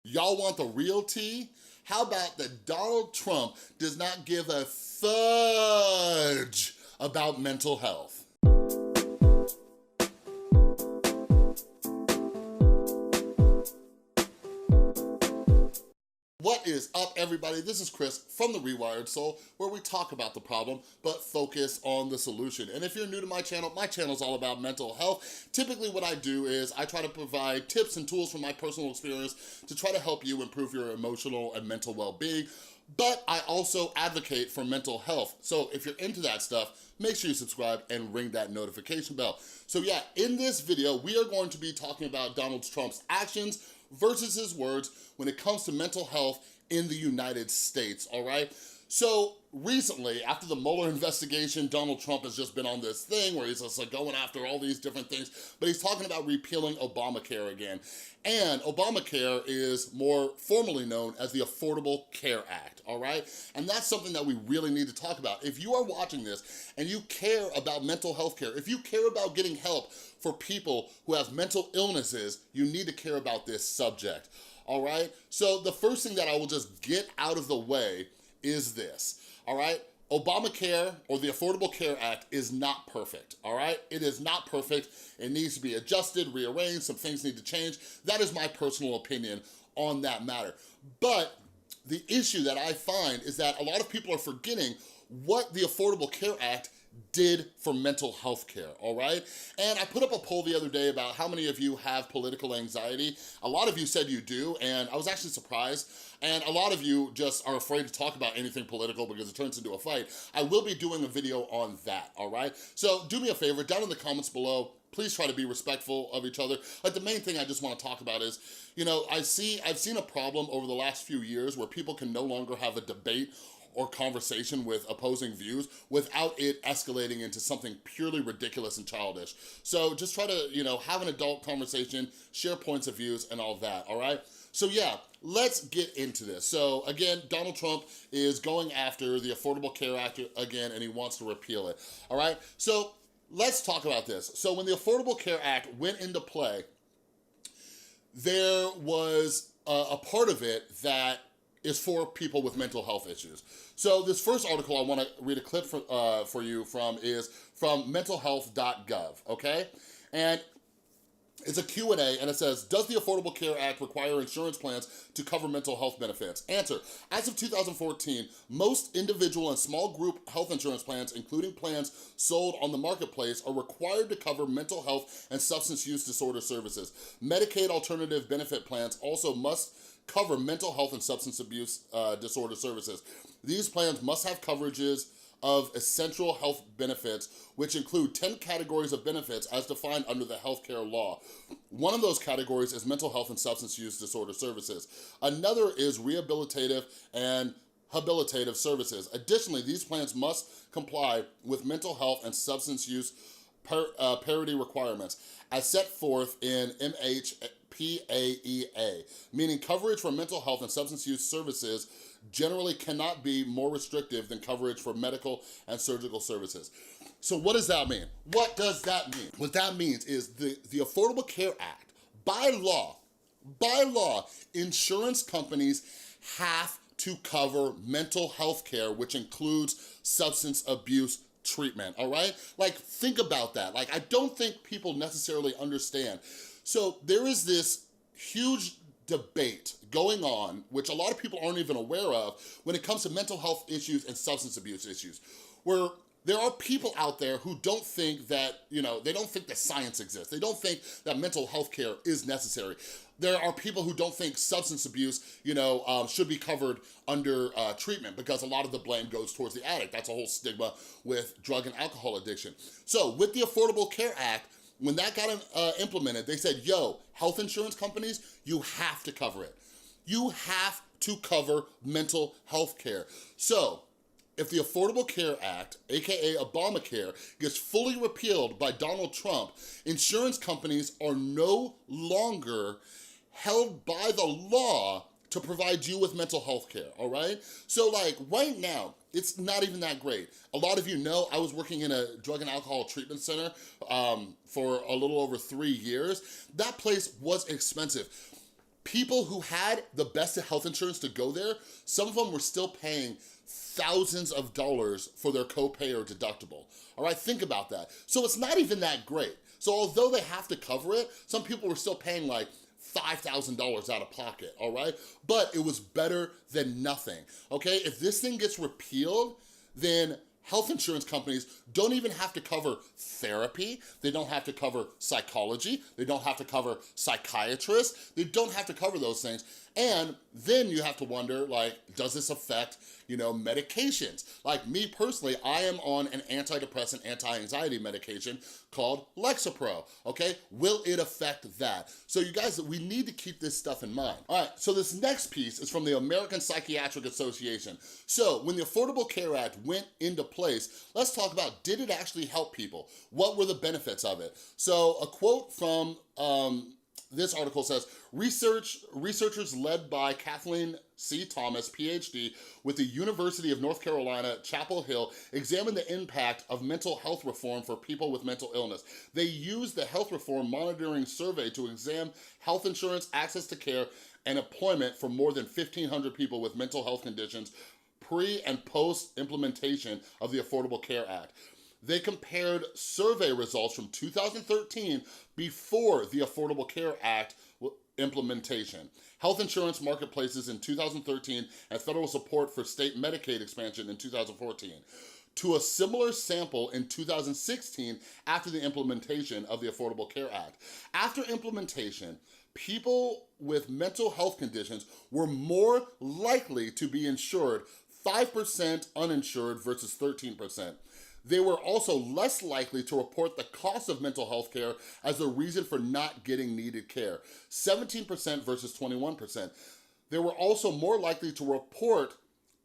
Y'all want the real tea? How about that Donald Trump does not give a fudge about mental health? What is up, everybody? This is Chris from The Rewired Soul, where we talk about the problem, but focus on the solution. And if you're new to my channel is all about mental health. Typically what I do is I try to provide tips and tools from my personal experience to try to help you improve your emotional and mental well-being. But I also advocate for mental health. So if you're into that stuff, make sure you subscribe and ring that notification bell. So yeah, in this video, we are going to be talking about Donald Trump's actions versus his words when it comes to mental health in the United States, all right? So recently, after the Mueller investigation, Donald Trump has just been on this thing where he's just like going after all these different things, but he's talking about repealing Obamacare again. And Obamacare is more formally known as the Affordable Care Act, all right? And that's something that we really need to talk about. If you are watching this and you care about mental health care, if you care about getting help for people who have mental illnesses, you need to care about this subject, all right? So the first thing that I will just get out of the way is this, all right? Obamacare, or the Affordable Care Act, is not perfect, all right? It is not perfect. It needs to be adjusted, rearranged, some things need to change. That is my personal opinion on that matter. But the issue that I find is that a lot of people are forgetting what the Affordable Care Act did for mental health care, all right? And I put up a poll the other day about how many of you have political anxiety. A lot of you said you do, and I was actually surprised. And a lot of you just are afraid to talk about anything political because it turns into a fight. I will be doing a video on that, all right? So do me a favor, down in the comments below, please try to be respectful of each other. Like, the main thing I just want to talk about is, you know, I've seen a problem over the last few years where people can no longer have a debate or conversation with opposing views without it escalating into something purely ridiculous and childish. So just try to, you know, have an adult conversation, share points of views and all that, all right? So yeah, let's get into this. So again, Donald Trump is going after the Affordable Care Act again, and he wants to repeal it, all right? So let's talk about this. So when the Affordable Care Act went into play, there was a part of it that is for people with mental health issues. So this first article I wanna read a clip for you from is from mentalhealth.gov, okay? And it's a Q&A, and it says, does the Affordable Care Act require insurance plans to cover mental health benefits? Answer, as of 2014, most individual and small group health insurance plans, including plans sold on the marketplace, are required to cover mental health and substance use disorder services. Medicaid alternative benefit plans also must cover mental health and substance abuse disorder services. These plans must have coverages of essential health benefits, which include 10 categories of benefits as defined under the healthcare law. One of those categories is mental health and substance use disorder services. Another is rehabilitative and habilitative services. Additionally, these plans must comply with mental health and substance use parity requirements as set forth in MHPAEA, meaning coverage for mental health and substance use services generally cannot be more restrictive than coverage for medical and surgical services. So what does that mean? What does that mean? What that means is the Affordable Care Act, by law, insurance companies have to cover mental health care, which includes substance abuse treatment, all right? Like, think about that. Like, I don't think people necessarily understand. So there is this huge debate going on, which a lot of people aren't even aware of, when it comes to mental health issues and substance abuse issues, where there are people out there who don't think that, you know, they don't think that science exists. They don't think that mental health care is necessary. There are people who don't think substance abuse, you know, should be covered under treatment because a lot of the blame goes towards the addict. That's a whole stigma with drug and alcohol addiction. So with the Affordable Care Act, when that got implemented, they said, yo, health insurance companies, you have to cover it. You have to cover mental health care. So if the Affordable Care Act, AKA Obamacare, gets fully repealed by Donald Trump, insurance companies are no longer held by the law to provide you with mental health care, all right? So like right now, it's not even that great. A lot of you know I was working in a drug and alcohol treatment center for a little over 3 years. That place was expensive. People who had the best health insurance to go there, some of them were still paying thousands of dollars for their copay or deductible. All right, think about that. So it's not even that great. So although they have to cover it, some people were still paying like $5,000 out of pocket, all right? But it was better than nothing, okay? If this thing gets repealed, then health insurance companies don't even have to cover therapy. They don't have to cover psychology. They don't have to cover psychiatrists. They don't have to cover those things. And then you have to wonder, like, does this affect, medications? Like me personally, I am on an antidepressant, anti-anxiety medication called Lexapro, okay? Will it affect that? So you guys, we need to keep this stuff in mind. All right, so this next piece is from the American Psychiatric Association. So when the Affordable Care Act went into place, let's talk about, did it actually help people? What were the benefits of it? So a quote from this article says, researchers led by Kathleen C. Thomas, PhD, with the University of North Carolina, Chapel Hill, examined the impact of mental health reform for people with mental illness. They used the Health Reform Monitoring Survey to examine health insurance, access to care, and employment for more than 1,500 people with mental health conditions pre- and post-implementation of the Affordable Care Act. They compared survey results from 2013 before the Affordable Care Act implementation, health insurance marketplaces in 2013, and federal support for state Medicaid expansion in 2014, to a similar sample in 2016 after the implementation of the Affordable Care Act. After implementation, people with mental health conditions were more likely to be insured, 5% uninsured versus 13%. They were also less likely to report the cost of mental health care as a reason for not getting needed care, 17% versus 21%. They were also more likely to report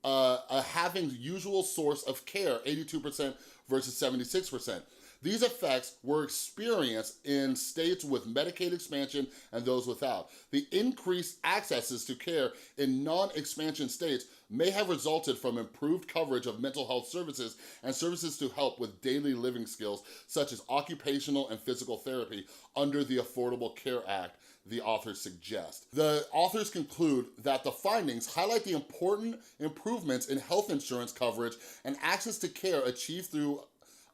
having usual source of care, 82% versus 76%. These effects were experienced in states with Medicaid expansion and those without. The increased accesses to care in non-expansion states may have resulted from improved coverage of mental health services and services to help with daily living skills, such as occupational and physical therapy, under the Affordable Care Act, the authors suggest. The authors conclude that the findings highlight the important improvements in health insurance coverage and access to care achieved through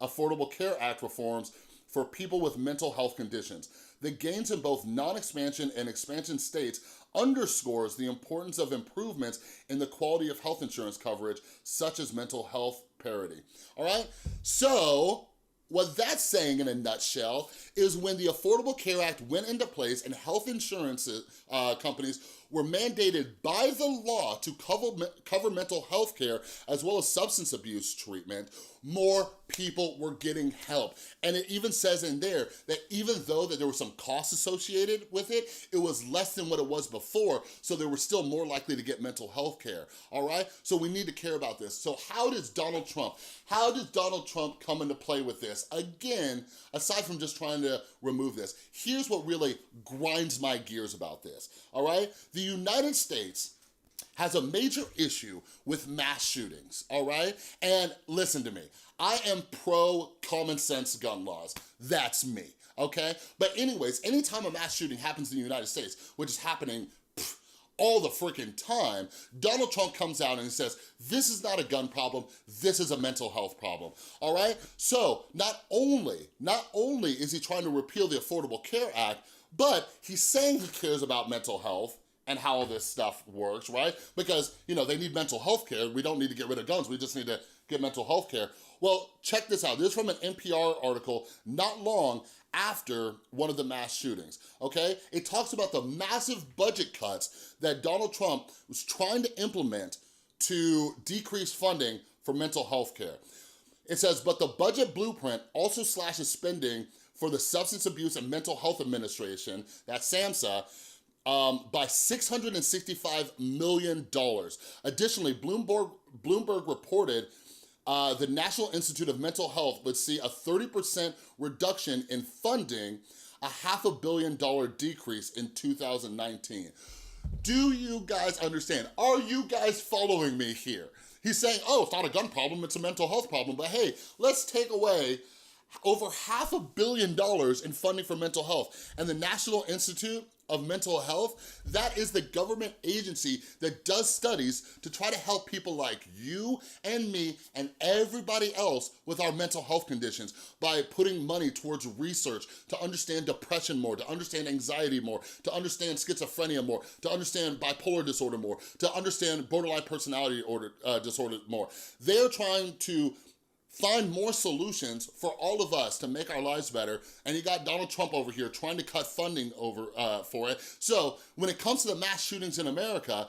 Affordable Care Act reforms for people with mental health conditions. The gains in both non-expansion and expansion states underscores the importance of improvements in the quality of health insurance coverage, such as mental health parity. All right, so what that's saying in a nutshell is when the Affordable Care Act went into place and health insurance companies were mandated by the law to cover mental health care as well as substance abuse treatment, more people were getting help. And it even says in there that even though that there were some costs associated with it, it was less than what it was before, so they were still more likely to get mental health care, all right? So we need to care about this. So how does Donald Trump come into play with this? Again, aside from just trying to remove this, here's what really grinds my gears about this, all right? The United States has a major issue with mass shootings, all right? And listen to me, I am pro common sense gun laws. That's me, okay? But anyways, anytime a mass shooting happens in the United States, which is happening all the freaking time, Donald Trump comes out and he says, this is not a gun problem, this is a mental health problem, all right? So not only is he trying to repeal the Affordable Care Act, but he's saying he cares about mental health and how all this stuff works, right? Because, they need mental health care. We don't need to get rid of guns. We just need to get mental health care. Well, check this out. This is from an NPR article not long after one of the mass shootings, okay? It talks about the massive budget cuts that Donald Trump was trying to implement to decrease funding for mental health care. It says, but the budget blueprint also slashes spending for the Substance Abuse and Mental Health Administration, that's SAMHSA, by $665 million. Additionally, Bloomberg reported the National Institute of Mental Health would see a 30% reduction in funding, a $500 million decrease in 2019. Do you guys understand? Are you guys following me here? He's saying, oh, it's not a gun problem, it's a mental health problem. But hey, let's take away over $500 million in funding for mental health. And the National Institute of Mental Health, that is the government agency that does studies to try to help people like you and me and everybody else with our mental health conditions by putting money towards research to understand depression more, to understand anxiety more, to understand schizophrenia more, to understand bipolar disorder more, to understand borderline personality disorder more. They're trying to find more solutions for all of us to make our lives better, and you got Donald Trump over here trying to cut funding for it. So when it comes to the mass shootings in America,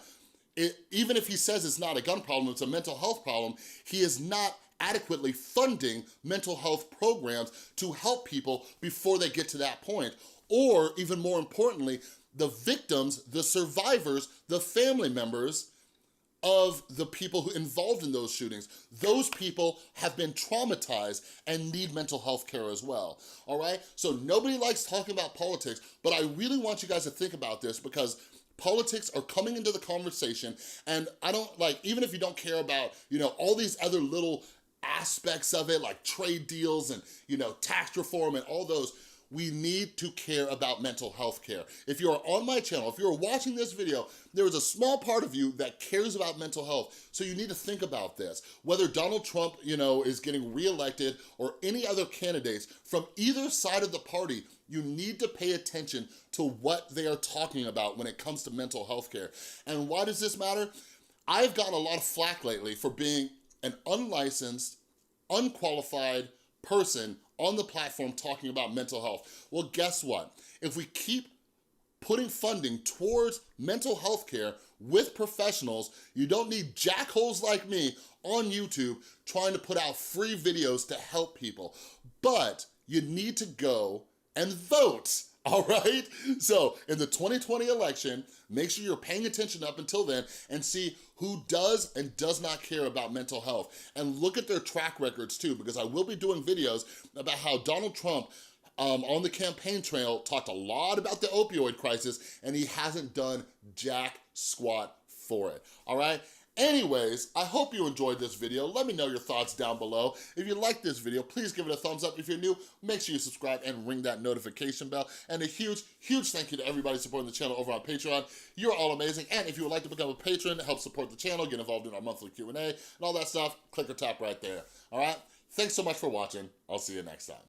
even if he says it's not a gun problem, it's a mental health problem, he is not adequately funding mental health programs to help people before they get to that point. Or even more importantly, the victims, the survivors, the family members of the people who involved in those shootings. Those people have been traumatized and need mental health care as well, all right? So nobody likes talking about politics, but I really want you guys to think about this because politics are coming into the conversation, and I don't, even if you don't care about, all these other little aspects of it, like trade deals and, tax reform and all those, we need to care about mental health care. If you're on my channel, if you're watching this video, there is a small part of you that cares about mental health, so you need to think about this. Whether Donald Trump, is getting reelected or any other candidates from either side of the party, you need to pay attention to what they are talking about when it comes to mental health care. And why does this matter? I've gotten a lot of flack lately for being an unlicensed, unqualified person on the platform talking about mental health. Well, guess what? If we keep putting funding towards mental health care with professionals, you don't need jackholes like me on YouTube trying to put out free videos to help people. But you need to go and vote, all right? So in the 2020 election, make sure you're paying attention up until then and see who does and does not care about mental health. And look at their track records too, because I will be doing videos about how Donald Trump on the campaign trail talked a lot about the opioid crisis, and he hasn't done jack squat for it, all right? Anyways, I hope you enjoyed this video. Let me know your thoughts down below. If you like this video, please give it a thumbs up. If you're new, make sure you subscribe and ring that notification bell. And a huge, huge thank you to everybody supporting the channel over on Patreon. You're all amazing. And if you would like to become a patron, help support the channel, get involved in our monthly Q&A and all that stuff, click or tap right there, all right? Thanks so much for watching. I'll see you next time.